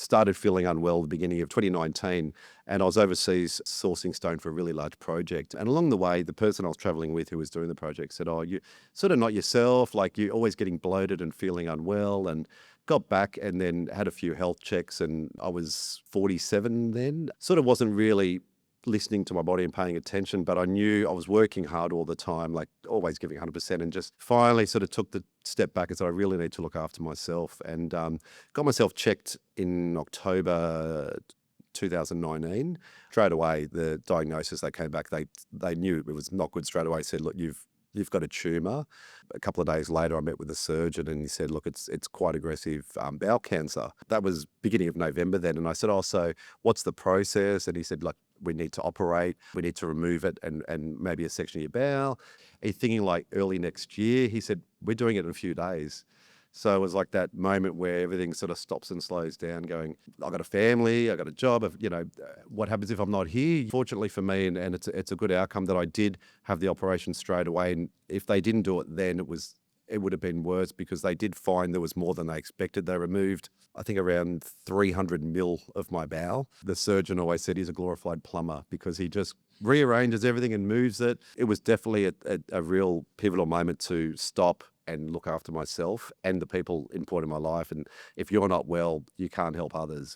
started feeling unwell at the beginning of 2019, and I was overseas sourcing stone for a really large project. And along the way, the person I was traveling with who was doing the project said, "Oh, you sort of not yourself, like you're always getting bloated and feeling unwell." And got back and then had a few health checks, and I was 47 then. Sort of wasn't really listening to my body and paying attention, but I knew I was working hard all the time, like always giving 100%, and just finally sort of took the step back and said, I really need to look after myself, and got myself checked in October 2019. Straight away, the diagnosis, they came back, they knew it was not good straight away, said, look, you've got a tumour. A couple of days later, I met with the surgeon and he said, look, it's quite aggressive bowel cancer. That was beginning of November then. And I said, oh, so what's the process? And he said, like, we need to operate, we need to remove it and maybe a section of your bowel. Are you thinking like early next year? He said, we're doing it in a few days. So it was like that moment where everything sort of stops and slows down going, I got a family, I got a job, what happens if I'm not here? Fortunately for me, and it's a good outcome that I did have the operation straight away. And if they didn't do it then, it would have been worse because they did find there was more than they expected. They removed, I think, around 300 mil of my bowel. The surgeon always said he's a glorified plumber because he just rearranges everything and moves it. It was definitely a real pivotal moment to stop and look after myself and the people important in my life. And if you're not well, you can't help others.